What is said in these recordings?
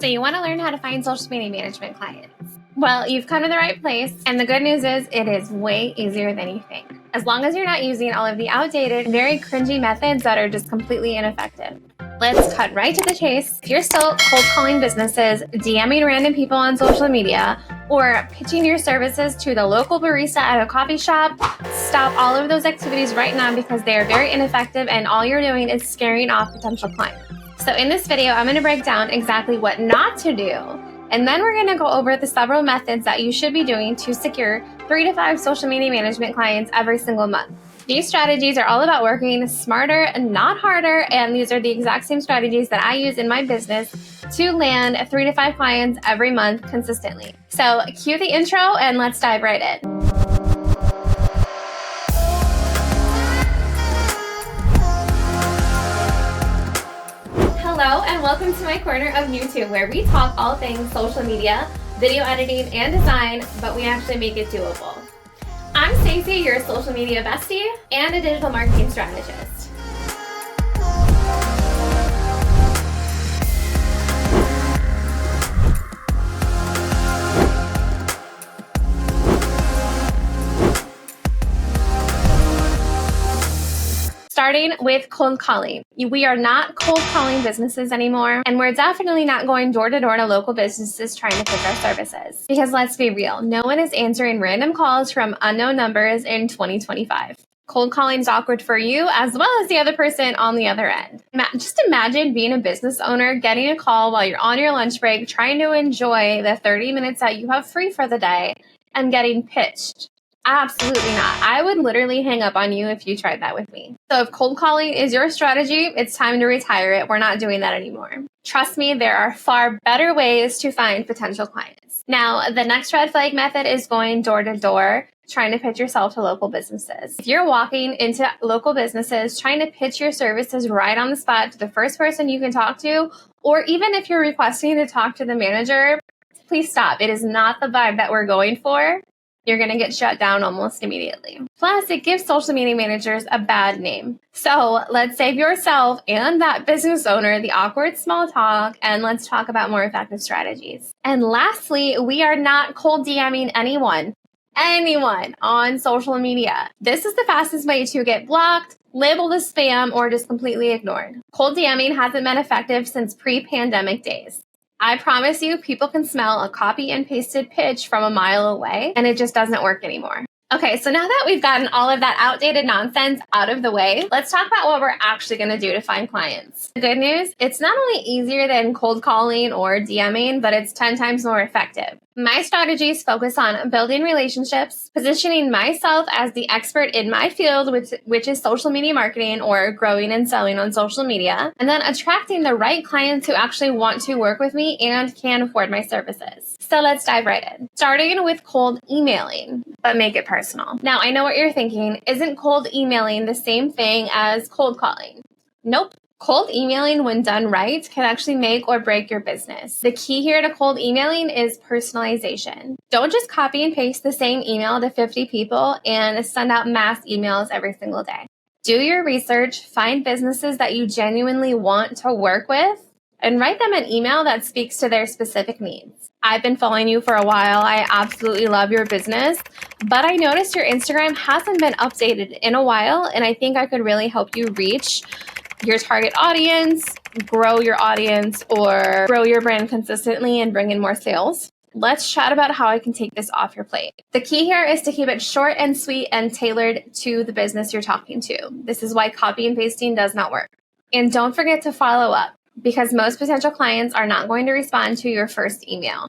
So you want to learn how to find social media management clients. Well, you've come to the right place, and the good news is it is way easier than you think. As long as you're not using all of the outdated, very cringy methods that are just completely ineffective. Let's cut right to the chase. If you're still cold calling businesses, DMing random people on social media, or pitching your services to the local barista at a coffee shop, stop all of those activities right now because they are very ineffective and all you're doing is scaring off potential clients. So in this video, I'm going to break down exactly what not to do, and then we're going to go over the several methods that you should be doing to secure 3 to 5 social media management clients every single month. These strategies are all about working smarter and not harder, and these are the exact same strategies that I use in my business to land 3 to 5 clients every month consistently. So cue the intro and let's dive right in. Hello and welcome to my corner of YouTube where we talk all things social media, video editing, and design, but we actually make it doable. I'm Stacey, your social media bestie and a digital marketing strategist. Starting with cold calling. We are not cold calling businesses anymore, and we're definitely not going door to door to local businesses trying to pitch our services. Because let's be real, no one is answering random calls from unknown numbers in 2025. Cold calling is awkward for you as well as the other person on the other end. Just imagine being a business owner, getting a call while you're on your lunch break, trying to enjoy the 30 minutes that you have free for the day, and getting pitched. Absolutely not. I would literally hang up on you if you tried that with me. So if cold calling is your strategy, it's time to retire it. We're not doing that anymore. Trust me, there are far better ways to find potential clients. Now, the next red flag method is going door to door, trying to pitch yourself to local businesses. If you're walking into local businesses, trying to pitch your services right on the spot to the first person you can talk to, or even if you're requesting to talk to the manager, please stop. It is not the vibe that we're going for. You're going to get shut down almost immediately. Plus, it gives social media managers a bad name. So let's save yourself and that business owner the awkward small talk, and let's talk about more effective strategies. And lastly, we are not cold DMing anyone on social media. This is the fastest way to get blocked, labeled as spam, or just completely ignored. Cold DMing hasn't been effective since pre-pandemic days. I promise you, people can smell a copy and pasted pitch from a mile away, and it just doesn't work anymore. Okay, so now that we've gotten all of that outdated nonsense out of the way, let's talk about what we're actually going to do to find clients. The good news, it's not only easier than cold calling or DMing, but it's 10 times more effective. My strategies focus on building relationships, positioning myself as the expert in my field, which is social media marketing or growing and selling on social media, and then attracting the right clients who actually want to work with me and can afford my services. So let's dive right in. Starting with cold emailing, but make it personal. Now, I know what you're thinking. Isn't cold emailing the same thing as cold calling? Nope. Cold emailing, when done right, can actually make or break your business. The key here to cold emailing is personalization. Don't just copy and paste the same email to 50 people and send out mass emails every single day. Do your research, find businesses that you genuinely want to work with, and write them an email that speaks to their specific needs. I've been following you for a while. I absolutely love your business, but I noticed your Instagram hasn't been updated in a while, and I think I could really help you reach your target audience, grow your audience, or grow your brand consistently and bring in more sales. Let's chat about how I can take this off your plate. The key here is to keep it short and sweet and tailored to the business you're talking to. This is why copy and pasting does not work. And don't forget to follow up, because most potential clients are not going to respond to your first email.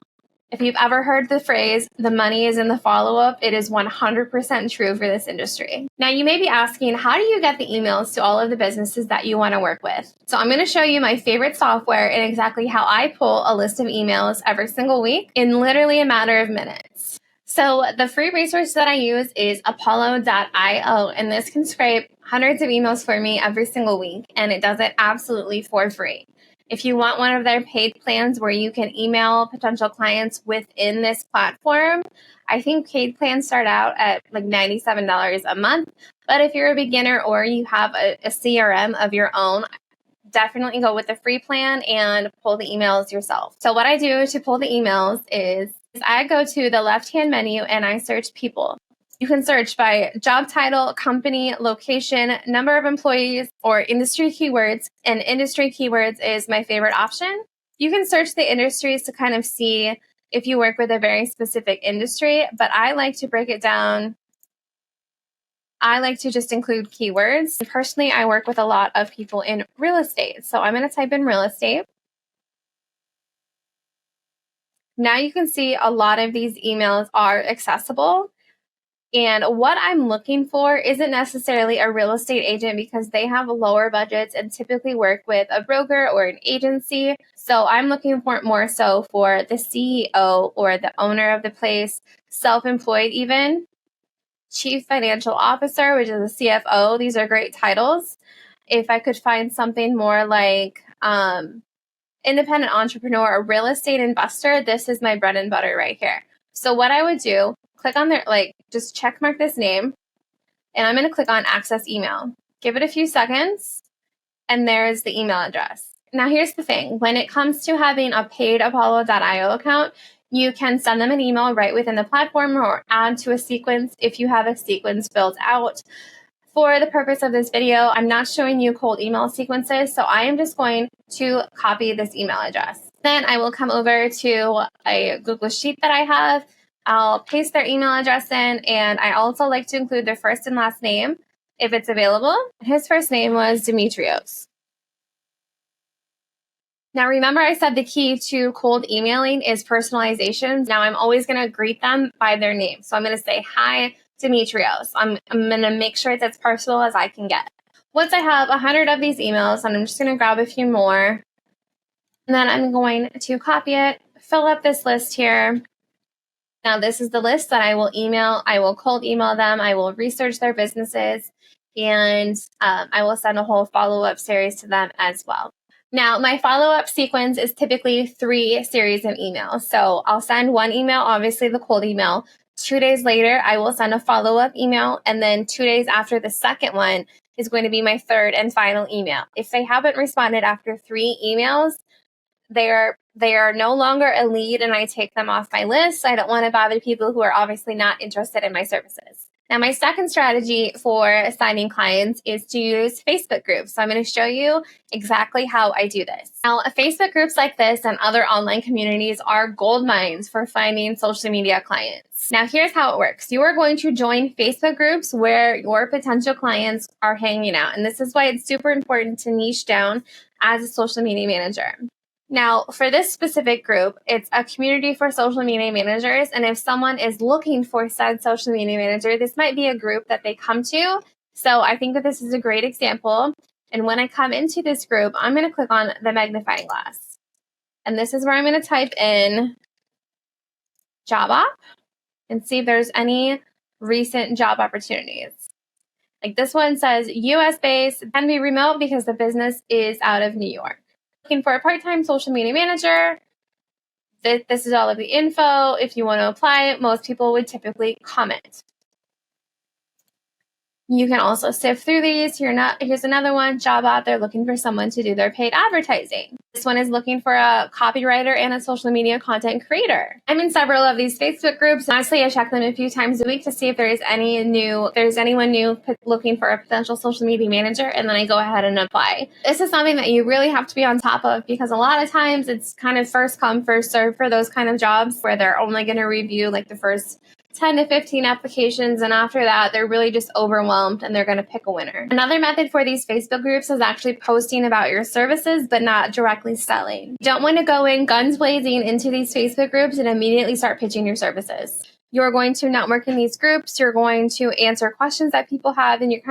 If you've ever heard the phrase, the money is in the follow-up, it is 100% true for this industry. Now, you may be asking, how do you get the emails to all of the businesses that you want to work with? So I'm going to show you my favorite software and exactly how I pull a list of emails every single week in literally a matter of minutes. So the free resource that I use is apollo.io, and this can scrape hundreds of emails for me every single week, and it does it absolutely for free. If you want one of their paid plans where you can email potential clients within this platform, I think paid plans start out at like $97 a month. But if you're a beginner or you have a CRM of your own, definitely go with the free plan and pull the emails yourself. So what I do to pull the emails is I go to the left-hand menu and I search people. You can search by job title, company, location, number of employees, or industry keywords. And industry keywords is my favorite option. You can search the industries to kind of see if you work with a very specific industry, but I like to break it down. I like to just include keywords. Personally, I work with a lot of people in real estate. So I'm going to type in real estate. Now you can see a lot of these emails are accessible. And what I'm looking for isn't necessarily a real estate agent because they have lower budgets and typically work with a broker or an agency. So I'm looking for more so for the CEO or the owner of the place, self-employed even, chief financial officer, which is a CFO. These are great titles. If I could find something more like independent entrepreneur or real estate investor, this is my bread and butter right here. So what I would do, click on their, just check mark this name, and I'm going to click on access email. Give it a few seconds, and there's the email address. Now, here's the thing. When it comes to having a paid Apollo.io account, you can send them an email right within the platform or add to a sequence if you have a sequence built out. For the purpose of this video, I'm not showing you cold email sequences, so I am just going to copy this email address. Then I will come over to a Google Sheet that I have. I'll paste their email address in, and I also like to include their first and last name if it's available. His first name was Demetrios. Now, remember I said the key to cold emailing is personalization. Now, I'm always going to greet them by their name. So I'm going to say, hi, Demetrios. I'm going to make sure it's as personal as I can get. Once I have 100 of these emails, and I'm just going to grab a few more, and then I'm going to copy it, fill up this list here. Now, this is the list that I will email. I will cold email them. I will research their businesses, and I will send a whole follow-up series to them as well. Now, my follow-up sequence is typically 3 series of emails. So I'll send one email, obviously the cold email. 2 days later, I will send a follow-up email. And then 2 days after the second one is going to be my third and final email. If they haven't responded after 3 emails, they are no longer a lead and I take them off my list. I don't want to bother people who are obviously not interested in my services. Now, my second strategy for signing clients is to use Facebook groups. So I'm going to show you exactly how I do this. Now, Facebook groups like this and other online communities are gold mines for finding social media clients. Now, here's how it works. You are going to join Facebook groups where your potential clients are hanging out. And this is why it's super important to niche down as a social media manager. Now, for this specific group, it's a community for social media managers. And if someone is looking for said social media manager, this might be a group that they come to. So I think that this is a great example. And when I come into this group, I'm going to click on the magnifying glass. And this is where I'm going to type in job op and see if there's any recent job opportunities. Like this one says US based, can be remote because the business is out of New York. Looking for a part-time social media manager. This is all of the info. If you want to apply, most people would typically comment. You can also sift through these. Here's another one, job out there looking for someone to do their paid advertising. This one is looking for a copywriter and a social media content creator. I'm in several of these Facebook groups. Honestly, I check them a few times a week to see if there's anyone new looking for a potential social media manager, and then I go ahead and apply. This is something that you really have to be on top of because a lot of times it's kind of first come, first serve for those kind of jobs where they're only going to review like the first 10 to 15 applications, and after that, they're really just overwhelmed and they're going to pick a winner. Another method for these Facebook groups is actually posting about your services, but not directly selling. You don't want to go in guns blazing into these Facebook groups and immediately start pitching your services. You're going to network in these groups, you're going to answer questions that people have, and you're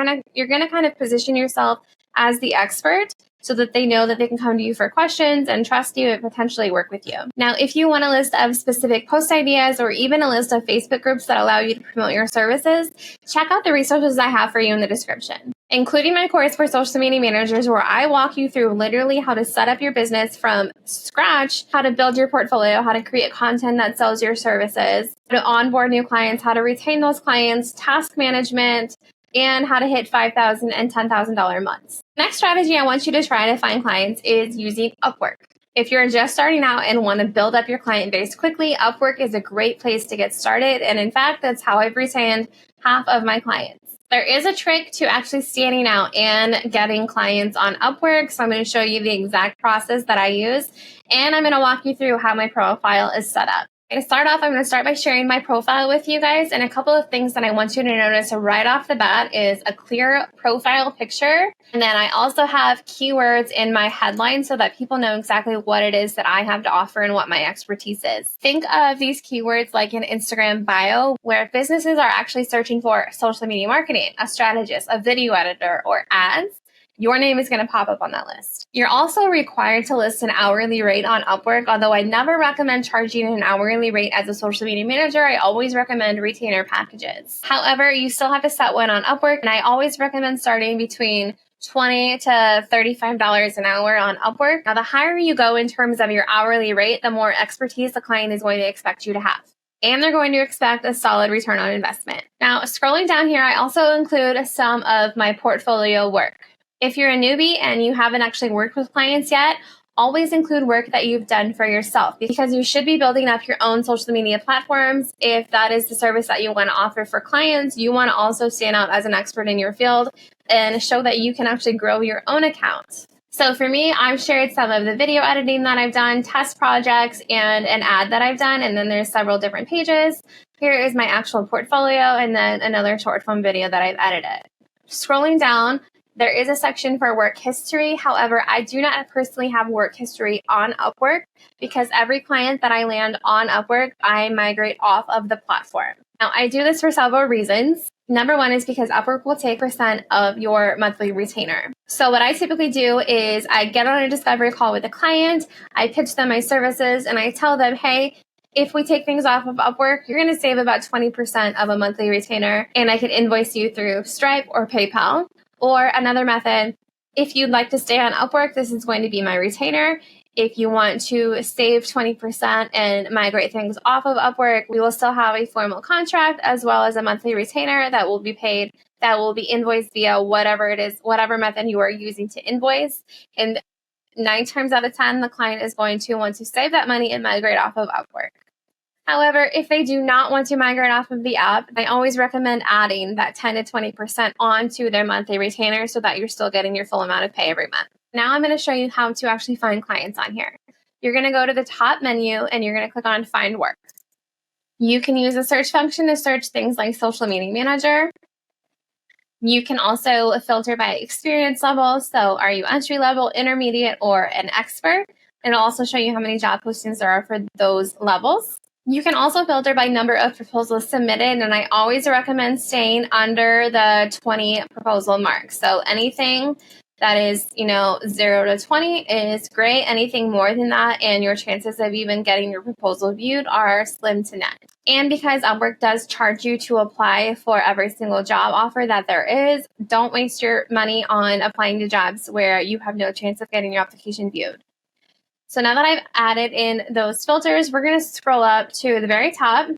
going to kind of position yourself as the expert so that they know that they can come to you for questions and trust you and potentially work with you. Now, if you want a list of specific post ideas or even a list of Facebook groups that allow you to promote your services, check out the resources I have for you in the description, including my course for social media managers where I walk you through literally how to set up your business from scratch, how to build your portfolio, how to create content that sells your services, how to onboard new clients, how to retain those clients, task management, and how to hit $5,000 and $10,000 months. Next strategy I want you to try to find clients is using Upwork. If you're just starting out and want to build up your client base quickly, Upwork is a great place to get started. And in fact, that's how I've retained half of my clients. There is a trick to actually standing out and getting clients on Upwork. So I'm going to show you the exact process that I use. And I'm going to walk you through how my profile is set up. To start off, I'm going to start by sharing my profile with you guys. And a couple of things that I want you to notice right off the bat is a clear profile picture. And then I also have keywords in my headline so that people know exactly what it is that I have to offer and what my expertise is. Think of these keywords like an Instagram bio, where businesses are actually searching for social media marketing, a strategist, a video editor, or ads. Your name is going to pop up on that list. You're also required to list an hourly rate on Upwork, although I never recommend charging an hourly rate as a social media manager. I always recommend retainer packages. However, you still have to set one on Upwork, and I always recommend starting between $20 to $35 an hour on Upwork. Now, the higher you go in terms of your hourly rate, the more expertise the client is going to expect you to have. And they're going to expect a solid return on investment. Now, scrolling down here, I also include some of my portfolio work. If you're a newbie and you haven't actually worked with clients yet, always include work that you've done for yourself, because you should be building up your own social media platforms. If that is the service that you want to offer for clients, you want to also stand out as an expert in your field and show that you can actually grow your own account. So for me, I've shared some of the video editing that I've done, test projects, and an ad that I've done. And then there's several different pages. Here is my actual portfolio, and then another short form video that I've edited. Scrolling down, there is a section for work history. However, I do not personally have work history on Upwork, because every client that I land on Upwork, I migrate off of the platform. Now, I do this for several reasons. Number one is because Upwork will take % of your monthly retainer. So what I typically do is I get on a discovery call with a client, I pitch them my services, and I tell them, hey, if we take things off of Upwork, you're going to save about 20% of a monthly retainer, and I can invoice you through Stripe or PayPal. Or another method, if you'd like to stay on Upwork, this is going to be my retainer. If you want to save 20% and migrate things off of Upwork, we will still have a formal contract as well as a monthly retainer that will be paid, that will be invoiced via whatever it is, whatever method you are using to invoice. And 9 times out of 10, the client is going to want to save that money and migrate off of Upwork. However, if they do not want to migrate off of the app, I always recommend adding that 10 to 20% onto their monthly retainer so that you're still getting your full amount of pay every month. Now I'm going to show you how to actually find clients on here. You're going to go to the top menu and you're going to click on Find Work. You can use the search function to search things like Social Media Manager. You can also filter by experience level. So are you entry level, intermediate, or an expert? It'll also show you how many job postings there are for those levels. You can also filter by number of proposals submitted, and I always recommend staying under the 20 proposal mark. So anything that is, 0 to 20 is great. Anything more than that, and your chances of even getting your proposal viewed are slim to none. And because Upwork does charge you to apply for every single job offer that there is, don't waste your money on applying to jobs where you have no chance of getting your application viewed. So now that I've added in those filters, we're going to scroll up to the very top,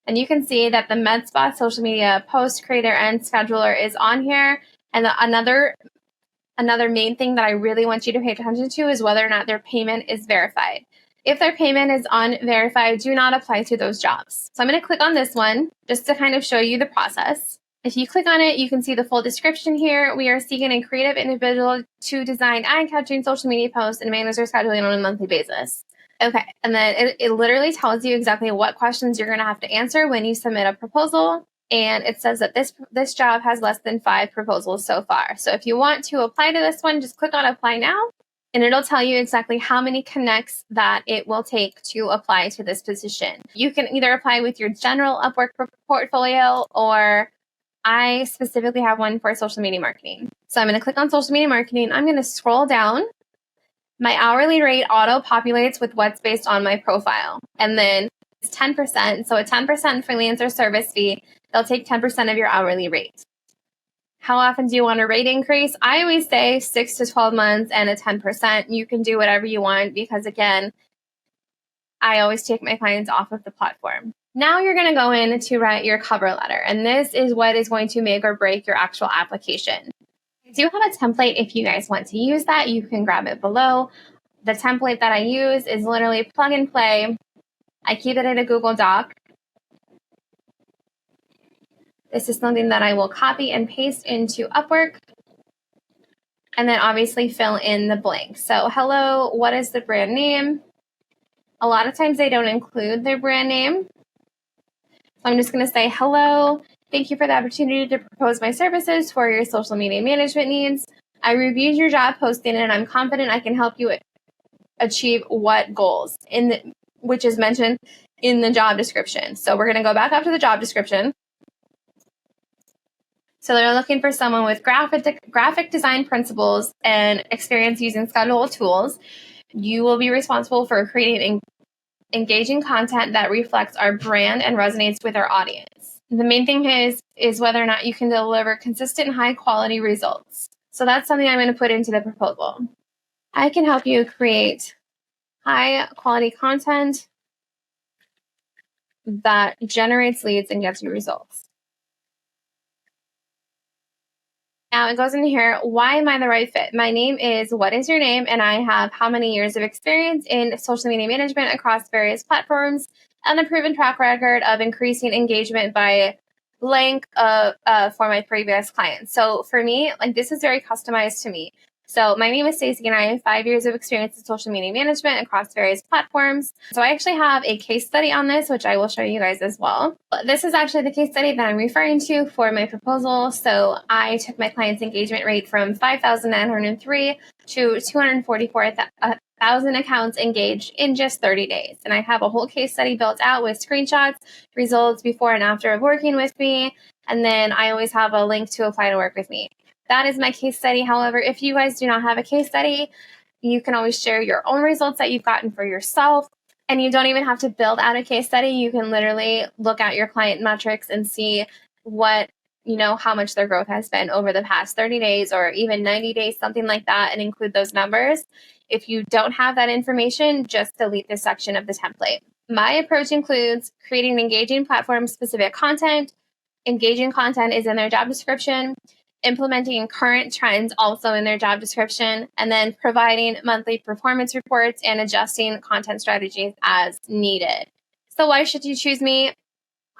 and you can see that the MedSpot social media post creator and scheduler is on here. And another main thing that I really want you to pay attention to is whether or not their payment is verified. If their payment is unverified, do not apply to those jobs. So I'm going to click on this one just to kind of show you the process. If you click on it, you can see the full description here. We are seeking a creative individual to design eye-catching social media posts and manage their scheduling on a monthly basis. Okay, and then it literally tells you exactly what questions you're going to have to answer when you submit a proposal. And it says that this job has less than 5 proposals so far. So if you want to apply to this one, just click on Apply Now, and it'll tell you exactly how many connects that it will take to apply to this position. You can either apply with your general Upwork portfolio, or I specifically have one for social media marketing. So I'm going to click on social media marketing. I'm going to scroll down. My hourly rate auto populates with what's based on my profile. And then it's 10%. So a 10% freelancer service fee, they'll take 10% of your hourly rate. How often do you want a rate increase? I always say 6 to 12 months and a 10%. You can do whatever you want, because again, I always take my clients off of the platform. Now you're going to go in to write your cover letter, and this is what is going to make or break your actual application. I do have a template. If you guys want to use that, you can grab it below. The template that I use is literally plug and play. I keep it in a Google Doc. This is something that I will copy and paste into Upwork, and then obviously fill in the blank. So hello, what is the brand name? A lot of times they don't include their brand name. So I'm just going to say, hello, thank you for the opportunity to propose my services for your social media management needs. I reviewed your job posting and I'm confident I can help you achieve what goals, which is mentioned in the job description. So we're going to go back up to the job description. So they're looking for someone with graphic design principles and experience using schedule tools. You will be responsible for creating engaging content that reflects our brand and resonates with our audience. The main thing is whether or not you can deliver consistent, high quality results. So that's something I'm going to put into the proposal. I can help you create high quality content that generates leads and gets you results. Now it goes in here, why am I the right fit? My name is what is your name? And I have how many years of experience in social media management across various platforms and a proven track record of increasing engagement by blank for my previous clients. So for me, like this is very customized to me. So my name is Stacey and I have 5 years of experience in social media management across various platforms. So I actually have a case study on this, which I will show you guys as well. But this is actually the case study that I'm referring to for my proposal. So I took my client's engagement rate from 5,903 to 244,000 accounts engaged in just 30 days. And I have a whole case study built out with screenshots, results before and after of working with me. And then I always have a link to apply to work with me. That is my case study. However, if you guys do not have a case study, you can always share your own results that you've gotten for yourself. And you don't even have to build out a case study. You can literally look at your client metrics and see how much their growth has been over the past 30 days or even 90 days, something like that, and include those numbers. If you don't have that information, just delete this section of the template. My approach includes creating engaging platform-specific content. Engaging content is in their job description. Implementing current trends also in their job description, and then providing monthly performance reports and adjusting content strategies as needed. So why should you choose me?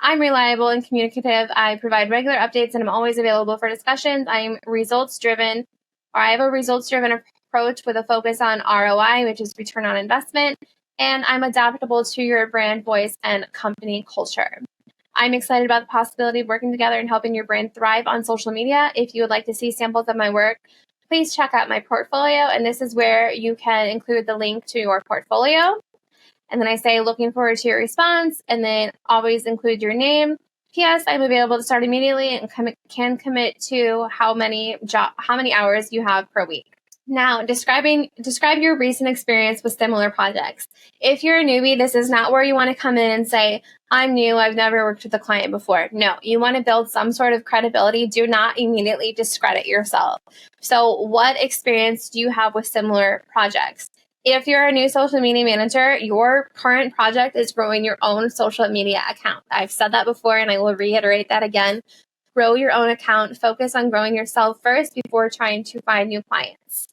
I'm reliable and communicative. I provide regular updates and I'm always available for discussions. I'm results-driven, or I have a results-driven approach with a focus on ROI, which is return on investment, and I'm adaptable to your brand voice and company culture. I'm excited about the possibility of working together and helping your brand thrive on social media. If you would like to see samples of my work, please check out my portfolio. And this is where you can include the link to your portfolio. And then I say, looking forward to your response. And then always include your name. P.S. I'm available to start immediately and can commit to how many hours you have per week. Now, describe your recent experience with similar projects. If you're a newbie, this is not where you want to come in and say, I'm new, I've never worked with a client before. No, you want to build some sort of credibility. Do not immediately discredit yourself. So what experience do you have with similar projects? If you're a new social media manager, your current project is growing your own social media account. I've said that before and I will reiterate that again. Grow your own account. Focus on growing yourself first before trying to find new clients.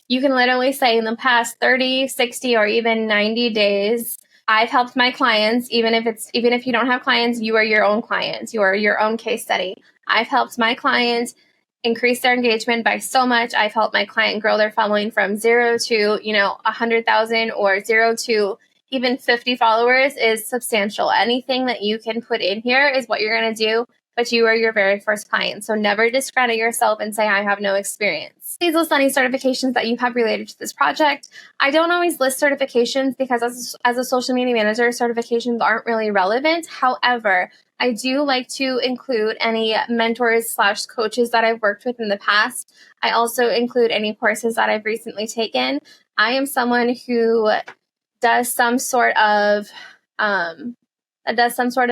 You can literally say in the past 30, 60, or even 90 days, I've helped my clients, even if you don't have clients, you are your own clients. You are your own case study. I've helped my clients increase their engagement by so much. I've helped my client grow their following from 0 to, 100,000 or 0 to even 50 followers is substantial. Anything that you can put in here is what you're going to do, but you are your very first client. So never discredit yourself and say, I have no experience. Please list any certifications that you have related to this project. I don't always list certifications because as a social media manager, certifications aren't really relevant. However, I do like to include any mentors/coaches that I've worked with in the past. I also include any courses that I've recently taken. I am someone who does some sort of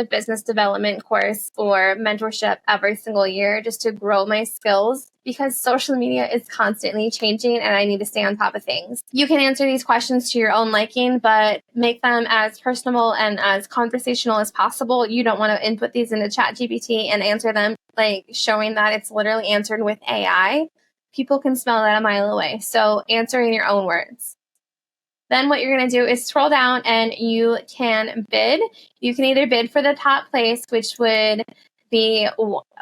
business development course or mentorship every single year just to grow my skills because social media is constantly changing and I need to stay on top of things. You can answer these questions to your own liking, but make them as personal and as conversational as possible. You don't want to input these into ChatGPT and answer them like showing that it's literally answered with AI people can smell that a mile away. So answer in your own words. Then what you're going to do is scroll down and you can bid. You can either bid for the top place, which would be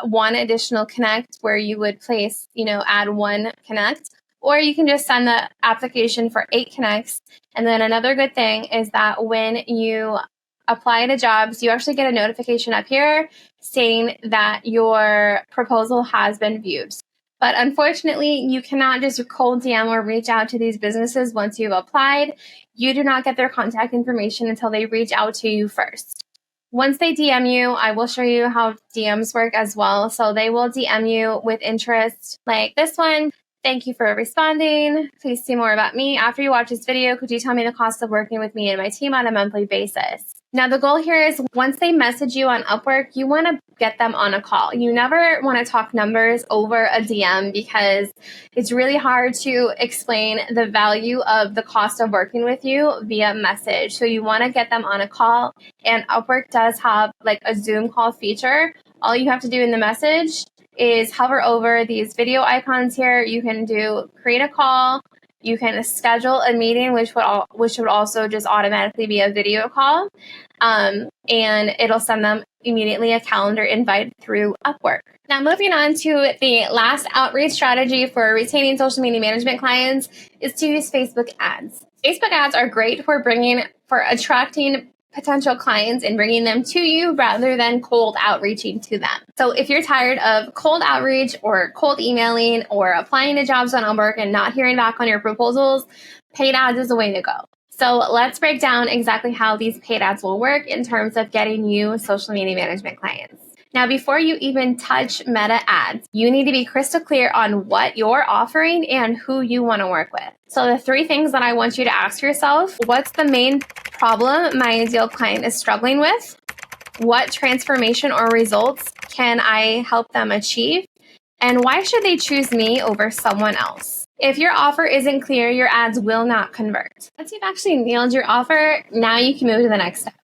one additional connect where you would place, add one connect, or you can just send the application for 8 connects. And then another good thing is that when you apply to jobs, you actually get a notification up here saying that your proposal has been viewed. But unfortunately, you cannot just cold DM or reach out to these businesses once you've applied. You do not get their contact information until they reach out to you first. Once they DM you, I will show you how DMs work as well. So they will DM you with interest like this one. Thank you for responding. Please see more about me. After you watch this video, could you tell me the cost of working with me and my team on a monthly basis? Now, the goal here is once they message you on Upwork, you want to get them on a call. You never want to talk numbers over a DM because it's really hard to explain the value of the cost of working with you via message. So you want to get them on a call, and Upwork does have like a Zoom call feature. All you have to do in the message is hover over these video icons here. You can create a call. You can schedule a meeting, which would also just automatically be a video call. And it'll send them immediately a calendar invite through Upwork. Now, moving on to the last outreach strategy for retaining social media management clients is to use Facebook ads. Facebook ads are great for attracting potential clients and bringing them to you rather than cold outreaching to them. So if you're tired of cold outreach or cold emailing or applying to jobs on Upwork and not hearing back on your proposals, paid ads is the way to go. So let's break down exactly how these paid ads will work in terms of getting you social media management clients. Now, before you even touch Meta ads, you need to be crystal clear on what you're offering and who you want to work with. So the 3 things that I want you to ask yourself: what's the main problem my ideal client is struggling with? What transformation or results can I help them achieve? And why should they choose me over someone else? If your offer isn't clear, your ads will not convert. Once you've actually nailed your offer, now you can move to the next step.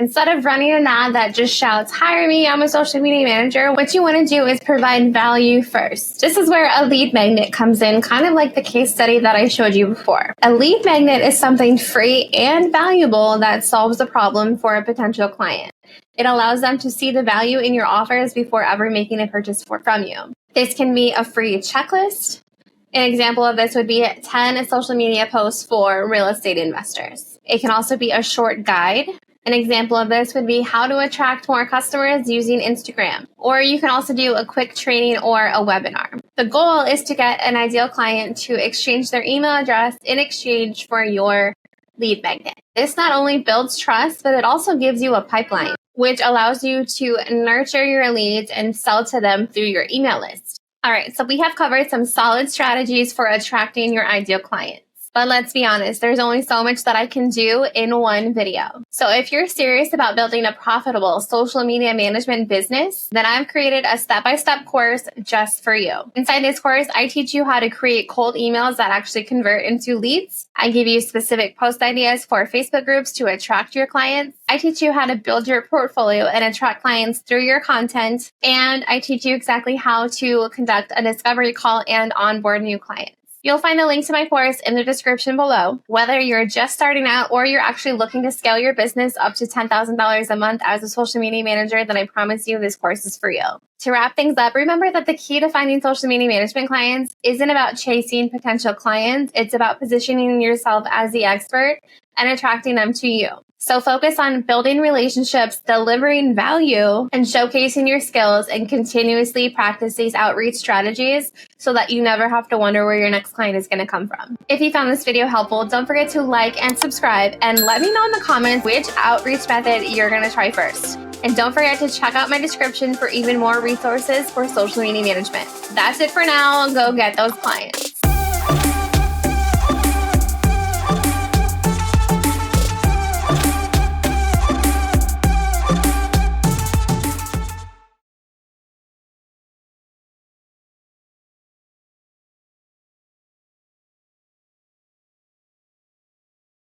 Instead of running an ad that just shouts, "Hire me, I'm a social media manager," what you want to do is provide value first. This is where a lead magnet comes in, kind of like the case study that I showed you before. A lead magnet is something free and valuable that solves a problem for a potential client. It allows them to see the value in your offers before ever making a purchase from you. This can be a free checklist. An example of this would be 10 social media posts for real estate investors. It can also be a short guide. An example of this would be how to attract more customers using Instagram. Or you can also do a quick training or a webinar. The goal is to get an ideal client to exchange their email address in exchange for your lead magnet. This not only builds trust, but it also gives you a pipeline, which allows you to nurture your leads and sell to them through your email list. All right, so we have covered some solid strategies for attracting your ideal client. But let's be honest, there's only so much that I can do in one video. So if you're serious about building a profitable social media management business, then I've created a step-by-step course just for you. Inside this course, I teach you how to create cold emails that actually convert into leads. I give you specific post ideas for Facebook groups to attract your clients. I teach you how to build your portfolio and attract clients through your content. And I teach you exactly how to conduct a discovery call and onboard new clients. You'll find a link to my course in the description below. Whether you're just starting out or you're actually looking to scale your business up to $10,000 a month as a social media manager, then I promise you this course is for you. To wrap things up, remember that the key to finding social media management clients isn't about chasing potential clients. It's about positioning yourself as the expert and attracting them to you. So focus on building relationships, delivering value, and showcasing your skills, and continuously practice these outreach strategies so that you never have to wonder where your next client is going to come from. If you found this video helpful, don't forget to like and subscribe, and let me know in the comments which outreach method you're going to try first. And don't forget to check out my description for even more resources for social media management. That's it for now. Go get those clients.